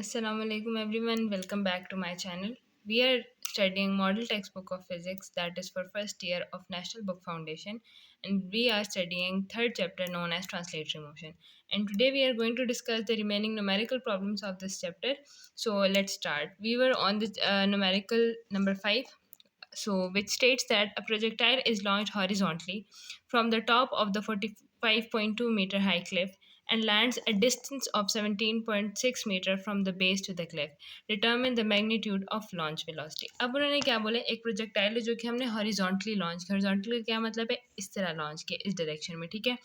Assalamualaikum everyone, welcome back to my channel. We are studying model textbook of physics that is for first year of National Book Foundation, and we are studying third chapter known as translatory motion. And today we are going to discuss the remaining numerical problems of this chapter. So let's start. We were on the numerical number 5, so which states that a projectile is launched horizontally from the top of the 45.2 meter high cliff and lands a distance of 17.6 meter from the base to the cliff. Determine the magnitude of launch velocity. अब उन्होंने क्या बोला, एक projectile है जो कि हमने horizontally launch किया. हॉरिजॉन्टली का क्या मतलब है, इस तरह लॉन्च किया, इस डायरेक्शन में, ठीक है.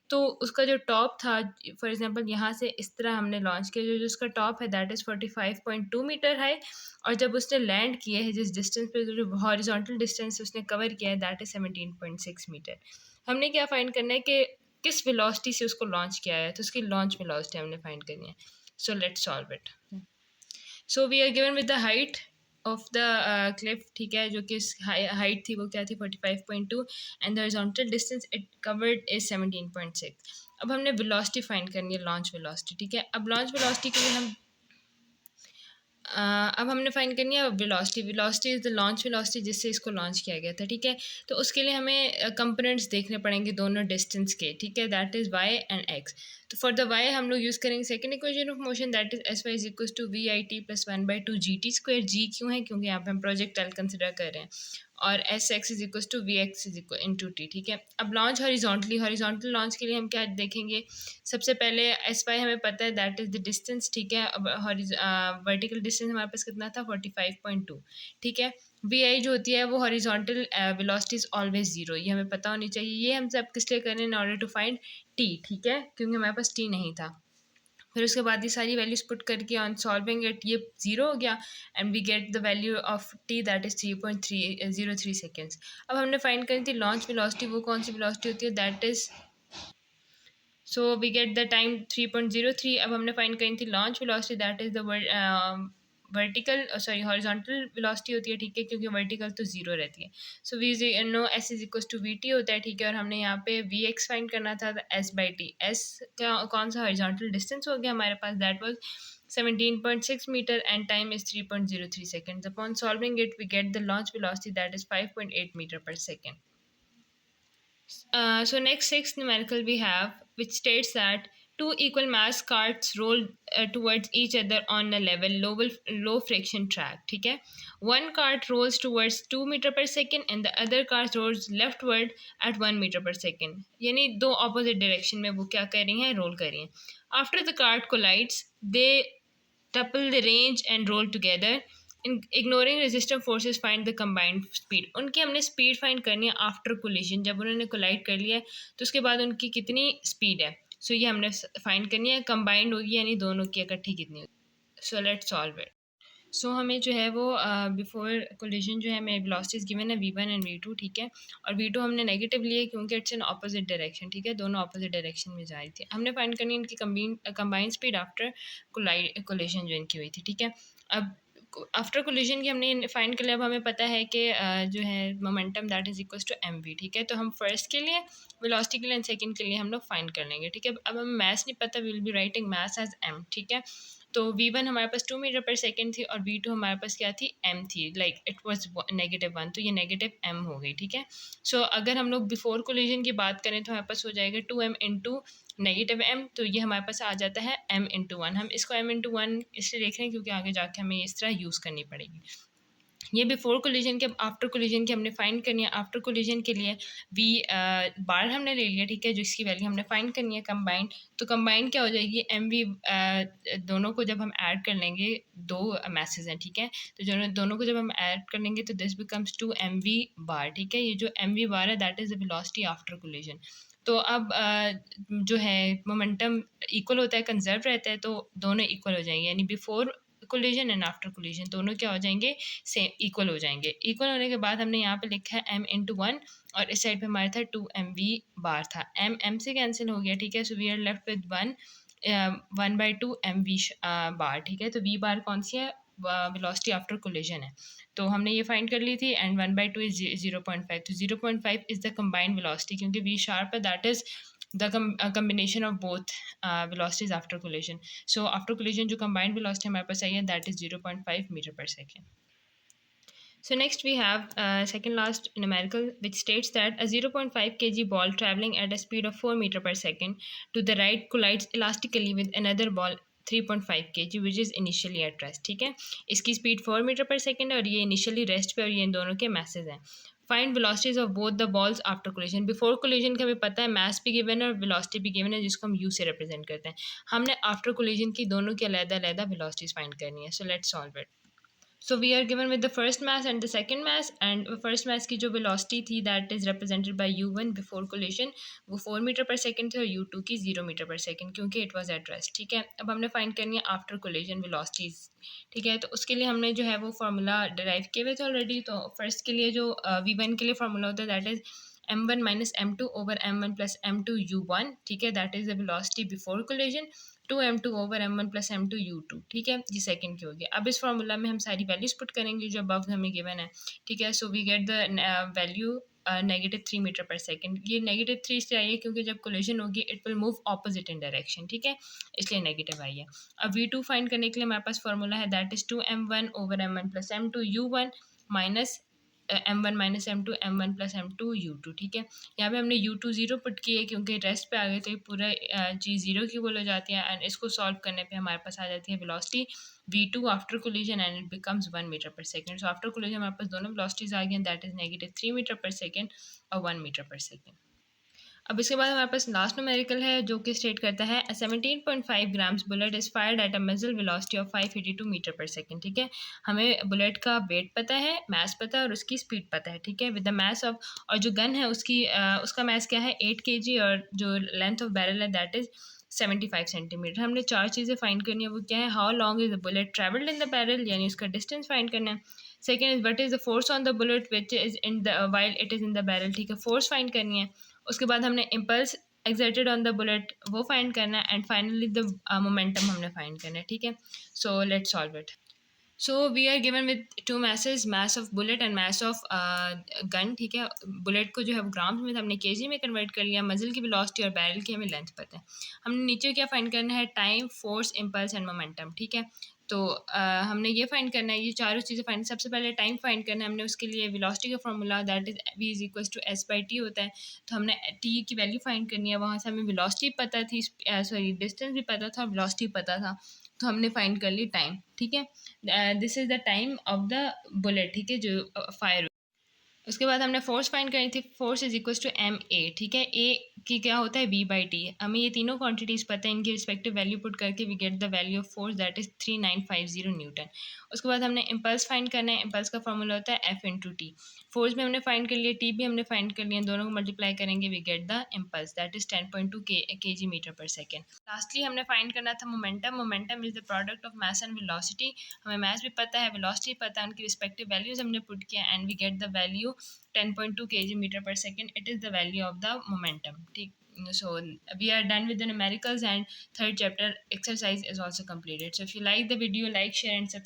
तो उसका जो टॉप था, फॉर एग्जांपल यहाँ से इस तरह हमने लॉन्च किया, जो उसका टॉप है दैट इज़ 45.2 मीटर हाई, और जब उसने लैंड किया है जिस डिस्टेंस पे, जो हॉरिजॉन्टल डिस्टेंस उसने कवर किया है दैट इज़ 17.6 मीटर. हमने क्या फाइंड करना है कि किस वेलोसिटी से उसको लॉन्च किया है, तो उसकी लॉन्च वेलोसिटी हमने फाइंड करनी है. So let's solve it. So we are given with the height of the cliff, ठीक है, जो कि हाइट थी वो क्या थी 45.2, and the horizontal distance it covered is 17.6. अब हमने वेलोसिटी फाइंड करनी है, लॉन्च वेलोसिटी, ठीक है. अब लॉन्च वेलोसिटी के लिए हम अब हमने फाइंड करनी है velocity. Velocity is the launch velocity जिससे इसको लॉन्च किया गया था, ठीक है. तो उसके लिए हमें कंपोनेंट्स देखने पड़ेंगे दोनों डिस्टेंस के, ठीक है, that is Y and X. तो फॉर द वाई हम लोग यूज़ करेंगे second equation of motion, that is S Y is equal to V I T plus 1/2 G T square. G क्यों है, क्योंकि यहाँ पे हम प्रोजेक्टाइल कंसिडर कर रहे हैं. और S X is equal to V X is equal into T, ठीक है. अब लॉन्च हॉरिजॉन्टल लॉन्च के लिए हम क्या देखेंगे, सबसे पहले एस वाई हमें पता है दैट इज़ द डिस्टेंस, ठीक है. अब वर्टिकल डिस्टेंस हमारे पास कितना था 45.2, ठीक है. वी आई जो होती है वो horizontal velocity is always zero, ये हमें पता होनी चाहिए. ये हम सब किस लिए कर रहे हैं, in order to find T, ठीक है, क्योंकि हमारे पास टी नहीं था. फिर उसके बाद ये सारी वैल्यूज पुट करके ऑन सॉल्विंग इट ये ज़ीरो हो गया, and we get the value of T that is 3.303 seconds. अब हमने फाइंड करी थी लॉन्च वेलोसिटी, वो कौन सी वेलोसिटी होती है, that is, so we get the time 3.03. अब हमने फाइंड करी थी launch velocity, that is the vertical sorry horizontal velocity होती है, ठीक है, क्योंकि वर्टिकल तो जीरो रहती है. So we know S is equal to V T होता है, ठीक है. और हमने यहाँ पे वी एक्स फाइंड करना था, एस बाई टी. एस का कौन सा हॉरिजॉन्टल डिस्टेंस हो गया हमारे पास, that was 17.6 meter and time is 3.03 seconds. Upon solving it, we get the launch velocity that is 5.8 meter per second. So next sixth numerical we have, which states that two equal mass carts roll towards each other on a level low friction track, ठीक है. One cart rolls towards 2 meter per second and the other cart rolls leftward at 1 meter per second. यानी दो opposite direction में वो क्या कर रही हैं, roll कर रही हैं. After the cart collides, they double the range and roll together. Ignoring resistive forces find the combined speed. उनकी हमने स्पीड फाइंड करनी है आफ्टर कोलिजन, जब उन्होंने कोलाइड कर लिया है तो उसके बाद उनकी कितनी स्पीड है. सो ये हमने फाइंड करनी है, कंबाइंड होगी यानी दोनों की इकट्ठी कितनी होगी. So let's solve it. So हमें जो है वो बिफोर कोलिजन जो है हमें वेलोसिटीज गिवन है v1 एंड v2, ठीक है. और v2 हमने नेगेटिव लिए क्योंकि इट्स इन ऑपोजिट डायरेक्शन, ठीक है, दोनों ऑपोजिट डायरेक्शन में जा रही थी. हमने फाइंड करनी है इनकी कंबाइंड स्पीड आफ्टर कोलिजन जो इनकी हुई थी, ठीक है. अब आफ्टर कोलिजन की हमने फाइंड कर लिया. अब हमें पता है कि जो है momentum that is equals to M V, ठीक है. तो हम फर्स्ट के लिए वेलोसिटी के लिए एंड सेकंड के लिए हम लोग फाइंड कर लेंगे, ठीक है. अब हमें मैथ्स नहीं पता, we will be writing maths as M, ठीक है. तो v1 हमारे पास 2 मीटर पर सेकेंड थी और v2 हमारे पास क्या थी, m थी, लाइक इट वाज -1, तो ये -m हो गई, ठीक है. सो अगर हम लोग बिफोर कोलिजन की बात करें तो हमारे पास हो जाएगा 2m इंटू -m, तो ये हमारे पास आ जाता है m इंटू 1. हम इसको m इंटू 1 इसलिए देख रहे हैं क्योंकि आगे जाके हमें इस तरह यूज़ करनी पड़ेगी. ये बिफोर कोलिजन के. आफ्टर कोलिजन की हमने फाइंड करनी है. आफ्टर कोलिजन के लिए वी बार हमने ले लिया, ठीक है, जिसकी वैल्यू हमने फाइंड करनी है कंबाइंड. तो कंबाइंड क्या हो जाएगी, एम वी, दोनों को जब हम ऐड कर लेंगे, दो मैसेज हैं, ठीक है, तो दोनों को जब हम ऐड कर लेंगे तो this becomes 2 M V bar, ठीक है. ये जो एम वी बार है that is the velocity after collision. तो अब जो है मोमेंटम इक्वल होता है, कंजर्व रहता है, तो दोनों इक्वल हो जाएंगे, यानी before collision and after collision दोनों क्या हो जाएंगे, सेम इक्वल हो जाएंगे. इक्वल होने के बाद हमने यहाँ पे लिखा है m इंटू 1 और इस साइड पे हमारा था 2 एम वी बार था. m से कैंसिल हो गया, ठीक है. So we are left with 1/2 M V bar, ठीक है. तो v बार कौन सी है, वेलोसिटी आफ्टर कोलिजन है, तो हमने ये फाइंड कर ली थी. एंड 1/2 इज 0.5, तो 0.5 इज द कंबाइंड वेलोसिटी, क्योंकि v शार्प है that is the combination of both velocities after collision. So after collision जो combined velocity हमारे पास आई है that is 0.5 meter per second. So next we have second last numerical, which states that a 0.5 kg ball traveling at a speed of 4 meter per second to the right collides elastically with another ball 3.5 kg which is initially at rest. ठीक है, इसकी speed 4 metre per second है और ये initially rest पे और ये इन दोनों के मैसेज हैं. Find velocities of both the balls after collision. Before collision का हमें पता है मैस भी गिवन है और वेलोसिटी भी गिवन है जिसको हम यू से रिप्रेजेंट करते हैं. हमने आफ्टर कोलिजन की दोनों की अलग-अलग वेलोसिटीज फाइंड करनी है. So let's solve it. So we are given with the first mass and the second mass, and first mass की जो velocity थी that is represented by u1 before collision वो 4 मीटर पर सेकेंड थी और u2 की 0 metre per second क्योंकि it was at rest. ठीक है, अब हमने फाइंड करनी है आफ्टर collision velocities. ठीक है, तो उसके लिए हमने जो है वो फार्मूला डिराइव किए हुए थे ऑलरेडी. तो फर्स्ट के लिए जो v1 के लिए फार्मूला होता है that is m1 minus m2 over m1 plus m2 u1. ठीक है, that is the velocity before collision. 2m2 over m1 plus m2 u2. ठीक है, ये सेकंड की होगी. अब इस फार्मूला में हम सारी वैल्यूज पुट करेंगे जो अबव हमें गिवन है. ठीक है, so we get the value -3 meter per second. ये -3 इसलिए आई है क्योंकि जब कोलिजन होगी it will move opposite in direction. ठीक है, इसलिए नेगेटिव आई है. अब v2 फाइंड करने के लिए हमारे पास फार्मूला है that is 2m1 over m1 plus m2 u1 minus m1 minus m2 m1 plus m2 u2. ठीक है, यहाँ पे हमने u2 0 पुट की है क्योंकि रेस्ट पे आ गए तो ये पूरा चीज़ 0 की बोल हो जाती है. एंड इसको सॉल्व करने पे हमारे पास आ जाती है velocity v2 after collision and it becomes 1 meter per second. So after collision हमारे पास दोनों वेलोसिटीज आ गई हैं that is -3 meter per second और 1 मीटर पर सेकेंड. अब इसके बाद हमारे पास लास्ट न्यूमेरिकल है जो कि स्टेट करता है 17.5 grams bullet is fired at a मजल velocity of 582 metre per second. ठीक है, हमें बुलेट का वेट पता है, मास पता है और उसकी स्पीड पता है. ठीक है, विद द मास ऑफ, और जो गन है उसका मास क्या है 8 kg और जो लेंथ ऑफ बैरल है दैट इज 75 सेंटीमीटर. हमने चार चीज़ें फाइंड करनी है. वो क्या है, how long is the bullet travelled in the barrel यानी उसका डिस्टेंस फाइंड करना है. Second is what is the force on the bullet which is in the while it is in the barrel. ठीक है, फोर्स फाइंड करनी है. उसके बाद हमने impulse exerted on the bullet वो फाइंड करना है. एंड फाइनली द मोमेंटम हमने फाइंड करना है. ठीक है, so let's solve it. So we are given with two masses, mass of bullet and mass of gun. ठीक है, बुलेट को जो है वो ग्राम्स में हमने केजी में कन्वर्ट कर लिया. मजल की वेलोसिटी और बैरल की हमें लेंथ पता है. हमने नीचे क्या फाइंड करना है, time, force, impulse and momentum. ठीक है, तो हमने ये फाइंड करना है, ये चारों चीज़ें फाइंड. सबसे पहले टाइम फाइंड करना है हमने. उसके लिए वेलोसिटी का formula that is v is equal to s by T होता है. तो हमने t की वैल्यू फाइंड करनी है. वहाँ से हमें वेलोसिटी पता थी, सॉरी डिस्टेंस भी पता था, वेलोसिटी पता था, तो हमने फाइंड कर ली टाइम. ठीक है, this is the time of the bullet. ठीक है, जो फायर. उसके बाद हमने फोर्स फाइंड करनी थी. Force is equal to M A. ठीक है, ए की क्या होता है v बाई टी. हमें ये तीनों क्वांटिटीज़ पता है, इनकी रिस्पेक्टिव वैल्यू पुट करके we get the value of force that is 3950 newton. उसके बाद हमने इम्पल्स फाइंड करना है. इम्पल्स का फॉर्मूला होता है एफ इंटू टी. फोर्स भी हमने फाइंड कर लिया, टी भी हमने फाइंड कर लिया, दोनों को मल्टीप्लाई करेंगे we get the impulse that is 10.2 kg meter per second. Lastly हमने फाइंड करना था momentum. Momentum is the product of mass and velocity. हमें मास भी पता है, वेलोसिटी पता है, उनकी रिस्पेक्टिव वैल्यूज हमने पुट किया and we get the value 10.2 kg meter per second. It is the value of the momentum. So we are done with the numericals and third chapter exercise is also completed. So if you like the video, like, share and subscribe.